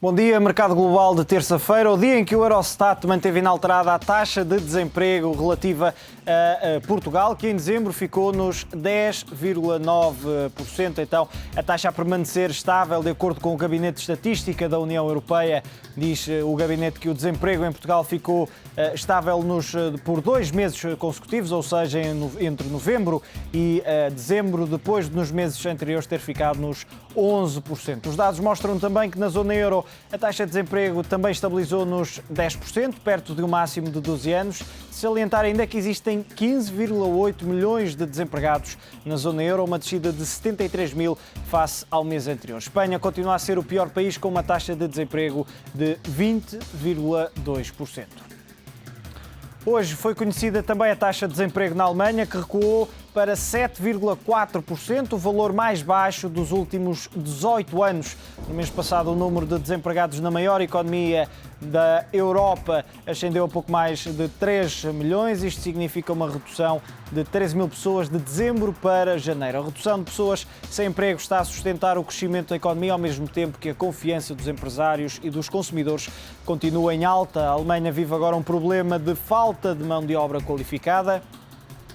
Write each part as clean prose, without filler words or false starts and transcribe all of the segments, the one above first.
Bom dia, mercado global de terça-feira, o dia em que o Eurostat manteve inalterada a taxa de desemprego relativa a Portugal, que em dezembro ficou nos 10,9%. Então, a taxa a permanecer estável, de acordo com o Gabinete de Estatística da União Europeia. Diz o gabinete que o desemprego em Portugal ficou estável por 2 meses consecutivos, ou seja, entre novembro e dezembro, depois de nos meses anteriores ter ficado nos 11%. Os dados mostram também que na zona euro a taxa de desemprego também estabilizou nos 10%, perto de um máximo de 12 anos. De salientar ainda que existem 15,8 milhões de desempregados na zona euro, uma descida de 73 mil face ao mês anterior. Espanha continua a ser o pior país, com uma taxa de desemprego de 20,2%. Hoje foi conhecida também a taxa de desemprego na Alemanha, que recuou para 7,4%, o valor mais baixo dos últimos 18 anos. No mês passado, o número de desempregados na maior economia da Europa ascendeu a pouco mais de 3 milhões. Isto significa uma redução de 13 mil pessoas de dezembro para janeiro. A redução de pessoas sem emprego está a sustentar o crescimento da economia, ao mesmo tempo que a confiança dos empresários e dos consumidores continua em alta. A Alemanha vive agora um problema de falta de mão de obra qualificada.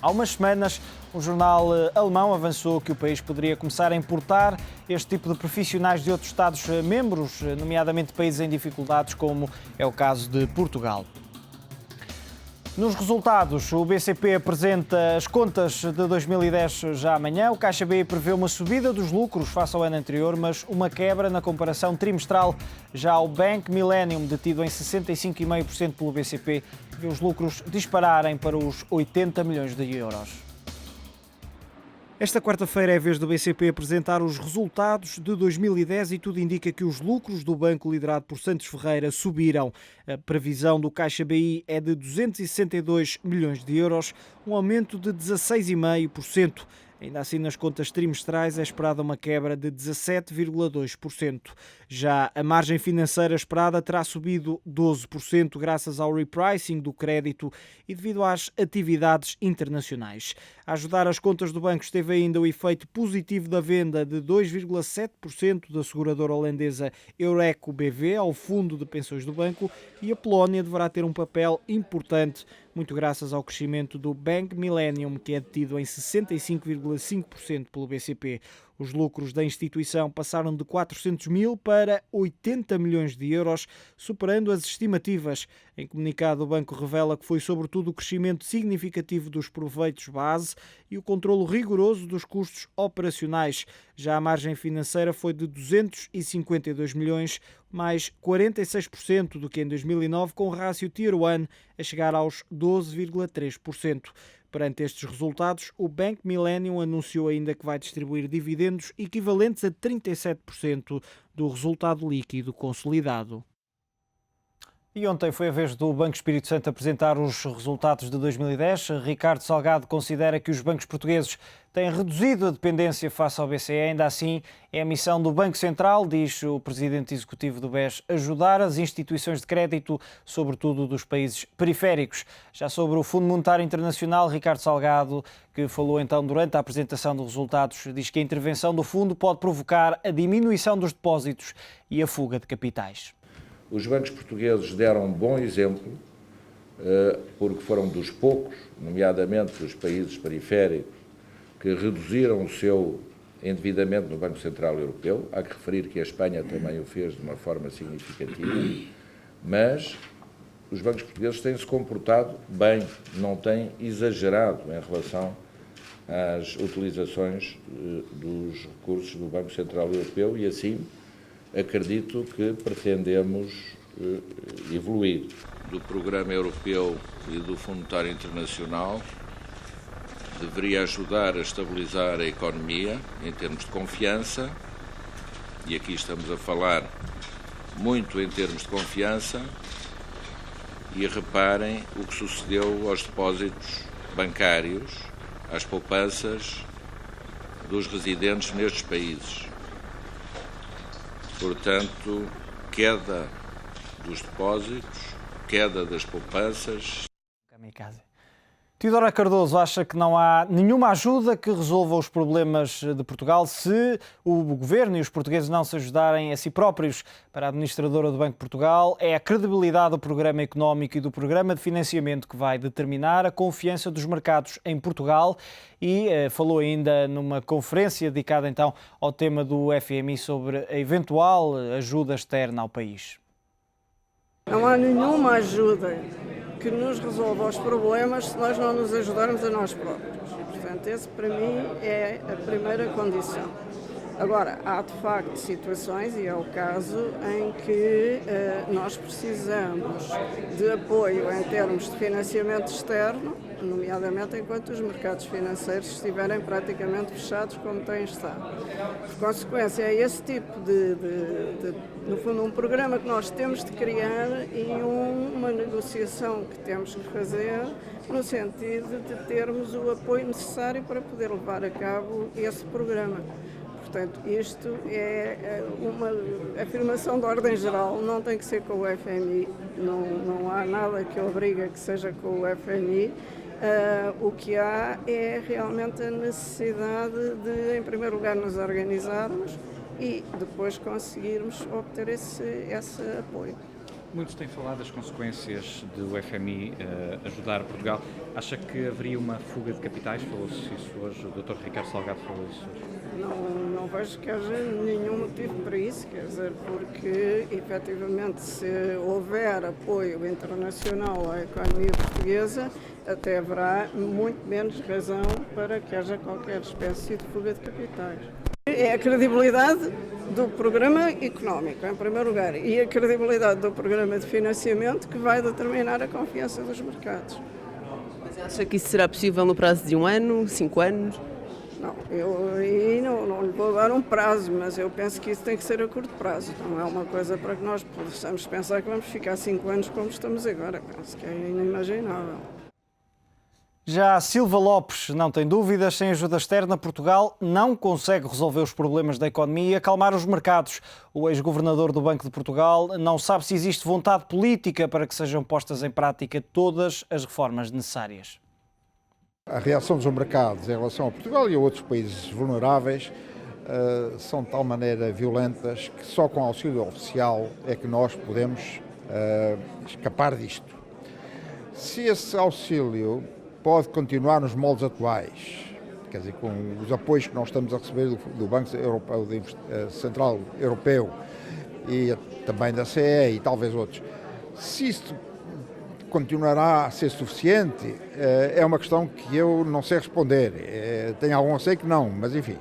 Há umas semanas, o jornal alemão avançou que o país poderia começar a importar este tipo de profissionais de outros Estados-membros, nomeadamente países em dificuldades, como é o caso de Portugal. Nos resultados, o BCP apresenta as contas de 2010 já amanhã. O Caixa BI prevê uma subida dos lucros face ao ano anterior, mas uma quebra na comparação trimestral. Já o Bank Millennium, detido em 65,5% pelo BCP, vê os lucros dispararem para os 80 milhões de euros. Esta quarta-feira é a vez do BCP apresentar os resultados de 2010 e tudo indica que os lucros do banco liderado por Santos Ferreira subiram. A previsão do Caixa BI é de 262 milhões de euros, um aumento de 16,5%. Ainda assim, nas contas trimestrais é esperada uma quebra de 17,2%. Já a margem financeira esperada terá subido 12% graças ao repricing do crédito e devido às atividades internacionais. A ajudar as contas do banco esteve ainda o efeito positivo da venda de 2,7% da seguradora holandesa Eureko BV ao fundo de pensões do banco, e a Polónia deverá ter um papel importante, muito graças ao crescimento do Bank Millennium, que é detido em 65,5% pelo BCP. Os lucros da instituição passaram de 400 mil para 80 milhões de euros, superando as estimativas. Em comunicado, o banco revela que foi sobretudo o crescimento significativo dos proveitos base e o controlo rigoroso dos custos operacionais. Já a margem financeira foi de 252 milhões, mais 46% do que em 2009, com o rácio Tier 1 a chegar aos 12,3%. Perante estes resultados, o Bank Millennium anunciou ainda que vai distribuir dividendos equivalentes a 37% do resultado líquido consolidado. E ontem foi a vez do Banco Espírito Santo apresentar os resultados de 2010. Ricardo Salgado considera que os bancos portugueses têm reduzido a dependência face ao BCE. Ainda assim, é a missão do Banco Central, diz o presidente executivo do BES, ajudar as instituições de crédito, sobretudo dos países periféricos. Já sobre o Fundo Monetário Internacional, Ricardo Salgado, que falou então durante a apresentação dos resultados, diz que a intervenção do fundo pode provocar a diminuição dos depósitos e a fuga de capitais. Os bancos portugueses deram um bom exemplo, porque foram dos poucos, nomeadamente os países periféricos, que reduziram o seu endividamento no Banco Central Europeu. Há que referir que a Espanha também o fez de uma forma significativa, mas os bancos portugueses têm-se comportado bem, não têm exagerado em relação às utilizações dos recursos do Banco Central Europeu e, assim, acredito que pretendemos evoluir. Do Programa Europeu e do Fundo Monetário Internacional deveria ajudar a estabilizar a economia em termos de confiança, e aqui estamos a falar muito em termos de confiança, e reparem o que sucedeu aos depósitos bancários, às poupanças dos residentes nestes países. Portanto, queda dos depósitos, queda das poupanças. Teodora Cardoso acha que não há nenhuma ajuda que resolva os problemas de Portugal se o governo e os portugueses não se ajudarem a si próprios. Para a administradora do Banco de Portugal, é a credibilidade do programa económico e do programa de financiamento que vai determinar a confiança dos mercados em Portugal e falou ainda numa conferência dedicada então ao tema do FMI sobre a eventual ajuda externa ao país. Não há nenhuma ajuda que nos resolva os problemas se nós não nos ajudarmos a nós próprios. E, portanto, esse para mim é a primeira condição. Agora, há de facto situações, e é o caso, em que nós precisamos de apoio em termos de financiamento externo, nomeadamente enquanto os mercados financeiros estiverem praticamente fechados como têm estado. Por consequência, é esse tipo no fundo, um programa que nós temos de criar e uma negociação que temos que fazer no sentido de termos o apoio necessário para poder levar a cabo esse programa. Portanto, isto é uma afirmação de ordem geral, não tem que ser com o FMI, não há nada que obriga que seja com o FMI. O que há é realmente a necessidade de, em primeiro lugar, nos organizarmos e depois conseguirmos obter esse apoio. Muitos têm falado das consequências do FMI ajudar Portugal. Acha que haveria uma fuga de capitais? Falou-se isso hoje, o Dr. Ricardo Salgado falou isso hoje. Não vejo que haja nenhum motivo para isso, quer dizer, porque efetivamente se houver apoio internacional à economia portuguesa, até haverá muito menos razão para que haja qualquer espécie de fuga de capitais. É a credibilidade do programa económico, em primeiro lugar, e a credibilidade do programa de financiamento que vai determinar a confiança dos mercados. Mas acha que isso será possível no prazo de 1 ano, 5 anos? Não, eu aí não lhe vou dar um prazo, mas eu penso que isso tem que ser a curto prazo. Não é uma coisa para que nós possamos pensar que vamos ficar 5 anos como estamos agora. Penso que é inimaginável. Já Silva Lopes não tem dúvidas, sem ajuda externa, Portugal não consegue resolver os problemas da economia e acalmar os mercados. O ex-governador do Banco de Portugal não sabe se existe vontade política para que sejam postas em prática todas as reformas necessárias. A reação dos mercados em relação a Portugal e a outros países vulneráveis são de tal maneira violentas que só com auxílio oficial é que nós podemos escapar disto. Se esse auxílio pode continuar nos moldes atuais, quer dizer, com os apoios que nós estamos a receber do Banco Europeu, Central Europeu e também da CE e talvez outros, se isto continuará a ser suficiente, é uma questão que eu não sei responder. Tenho algum receio que não, mas enfim.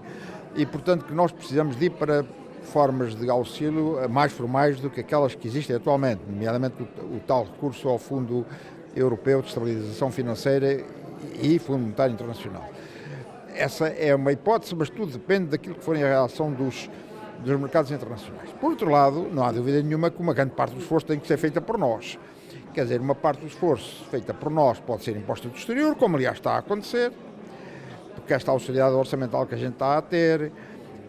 E, portanto, que nós precisamos de ir para formas de auxílio mais formais do que aquelas que existem atualmente, nomeadamente o tal recurso ao Fundo Europeu de Estabilização Financeira e Fundo Monetário Internacional. Essa é uma hipótese, mas tudo depende daquilo que for a reação dos mercados internacionais. Por outro lado, não há dúvida nenhuma que uma grande parte do esforço tem que ser feita por nós. Quer dizer, uma parte do esforço feita por nós pode ser imposta do exterior, como aliás está a acontecer, porque esta austeridade orçamental que a gente está a ter,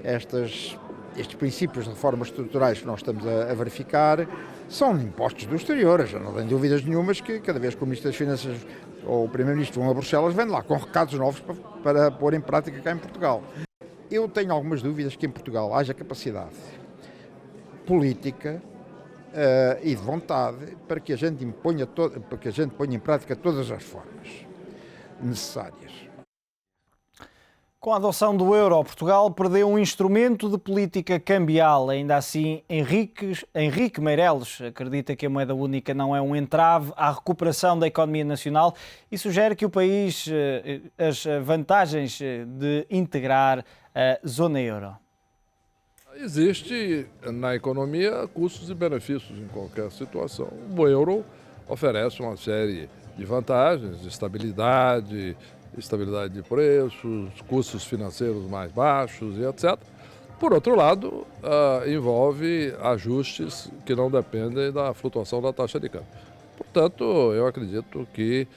estes princípios de reformas estruturais que nós estamos a verificar, são impostos do exterior. Já não tenho dúvidas nenhumas que cada vez que o Ministro das Finanças ou o Primeiro-Ministro vão a Bruxelas, vêm lá com recados novos para pôr em prática cá em Portugal. Eu tenho algumas dúvidas que em Portugal haja capacidade política e de vontade para que a gente ponha em prática todas as reformas necessárias. Com a adoção do euro, Portugal perdeu um instrumento de política cambial. Ainda assim, Henrique Meireles acredita que a moeda única não é um entrave à recuperação da economia nacional e sugere que o país as vantagens de integrar a zona euro. Existe na economia custos e benefícios em qualquer situação. O euro oferece uma série de vantagens, de estabilidade de preços, custos financeiros mais baixos e etc. Por outro lado, envolve ajustes que não dependem da flutuação da taxa de câmbio. Portanto, eu acredito que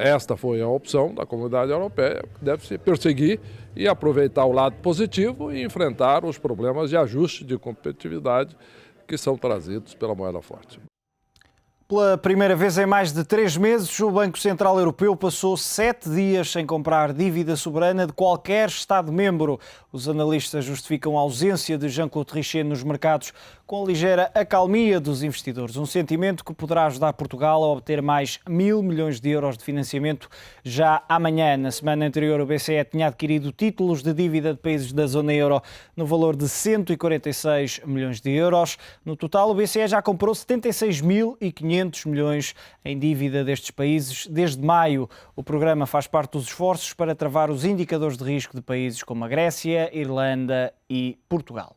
esta foi a opção da comunidade europeia, que deve se perseguir e aproveitar o lado positivo e enfrentar os problemas de ajuste de competitividade que são trazidos pela moeda forte. Pela primeira vez em mais de 3 meses, o Banco Central Europeu passou 7 dias sem comprar dívida soberana de qualquer Estado-membro. Os analistas justificam a ausência de Jean-Claude Trichet nos mercados com a ligeira acalmia dos investidores. Um sentimento que poderá ajudar Portugal a obter mais 1.000 milhões de euros de financiamento já amanhã. Na semana anterior, o BCE tinha adquirido títulos de dívida de países da zona euro no valor de 146 milhões de euros. No total, o BCE já comprou 76.500 milhões em dívida destes países desde maio. O programa faz parte dos esforços para travar os indicadores de risco de países como a Grécia, Irlanda e Portugal.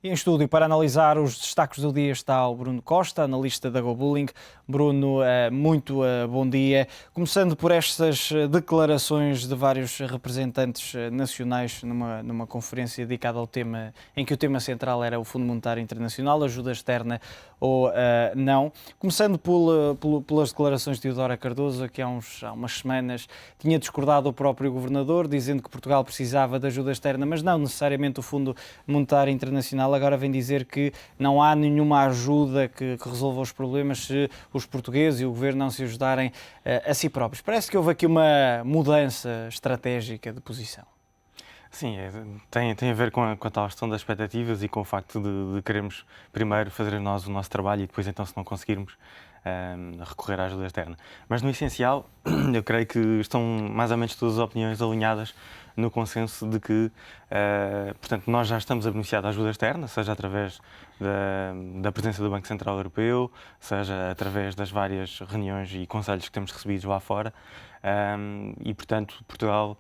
E em estúdio, para analisar os destaques do dia, está o Bruno Costa, analista da GoBulling. Bruno, muito bom dia. Começando por estas declarações de vários representantes nacionais numa conferência dedicada ao tema, em que o tema central era o Fundo Monetário Internacional, ajuda externa ou não. Começando pelas declarações de Teodora Cardoso, que há umas semanas tinha discordado o próprio governador, dizendo que Portugal precisava de ajuda externa, mas não necessariamente o Fundo Monetário Internacional. Agora vem dizer que não há nenhuma ajuda que resolva os problemas se os portugueses e o governo não se ajudarem a si próprios. Parece que houve aqui uma mudança estratégica de posição. Sim, tem a ver com a tal questão das expectativas e com o facto de querermos primeiro fazer nós o nosso trabalho e depois, então, se não conseguirmos, recorrer à ajuda externa. Mas, no essencial, eu creio que estão mais ou menos todas as opiniões alinhadas no consenso de que, portanto, nós já estamos a beneficiar da ajuda externa, seja através da presença do Banco Central Europeu, seja através das várias reuniões e conselhos que temos recebidos lá fora, e, portanto, Portugal,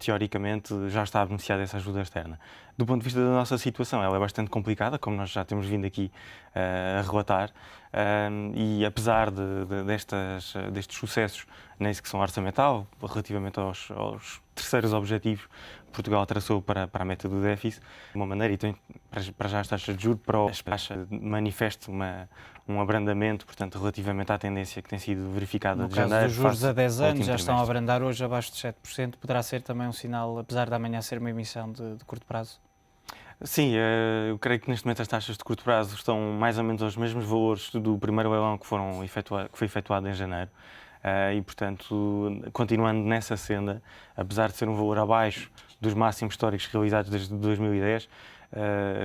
teoricamente, já está a beneficiar dessa ajuda externa. Do ponto de vista da nossa situação, ela é bastante complicada, como nós já temos vindo aqui a relatar, e apesar destes sucessos na execução orçamental, relativamente aos terceiros objetivos que Portugal traçou para a meta do déficit, de uma maneira, e tem para já as taxas de juros, manifesta um abrandamento, portanto, relativamente à tendência que tem sido verificada de janeiro. No caso dos juros a 10 anos, já estão a abrandar hoje abaixo de 7%, poderá ser também um sinal, apesar de amanhã ser uma emissão de curto prazo? Sim, eu creio que neste momento as taxas de curto prazo estão mais ou menos aos mesmos valores do primeiro leilão que foi efetuado em janeiro. E, portanto, continuando nessa senda, apesar de ser um valor abaixo dos máximos históricos realizados desde 2010,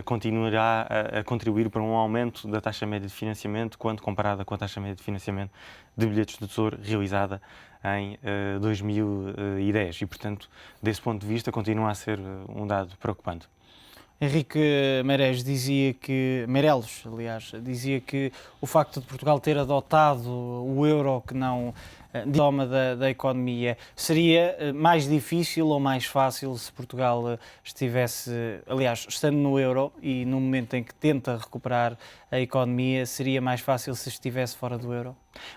continuará a contribuir para um aumento da taxa média de financiamento quando comparada com a taxa média de financiamento de bilhetes de tesouro realizada em 2010. E, portanto, desse ponto de vista, continua a ser um dado preocupante. Henrique Meireles dizia que o facto de Portugal ter adotado o euro que não toma da economia seria mais difícil ou mais fácil se Portugal estivesse, aliás, estando no euro e no momento em que tenta recuperar a economia, seria mais fácil se estivesse fora do euro?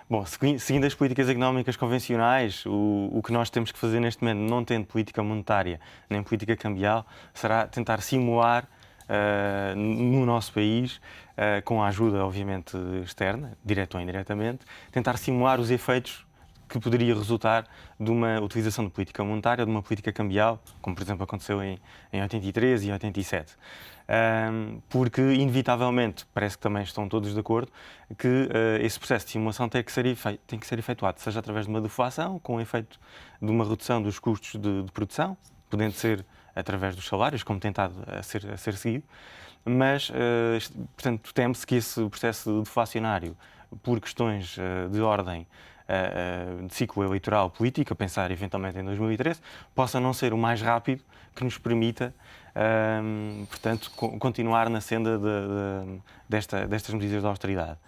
Bom, seguindo as políticas económicas convencionais, o que nós temos que fazer neste momento, não tendo política monetária nem política cambial, será tentar simular no nosso país, com a ajuda, obviamente, externa, direta ou indiretamente, tentar simular os efeitos que poderia resultar de uma utilização de política monetária ou de uma política cambial, como, por exemplo, aconteceu em 83 e 87. Porque, inevitavelmente, parece que também estão todos de acordo, que esse processo de simulação tem que ser efetuado, seja através de uma deflação, com o efeito de uma redução dos custos de produção, podendo ser através dos salários, como tentado a ser seguido, mas, portanto, teme-se que esse processo deflacionário, por questões de ordem de ciclo eleitoral político, a pensar eventualmente em 2013, possa não ser o mais rápido que nos permita, portanto, continuar na senda destas medidas de austeridade.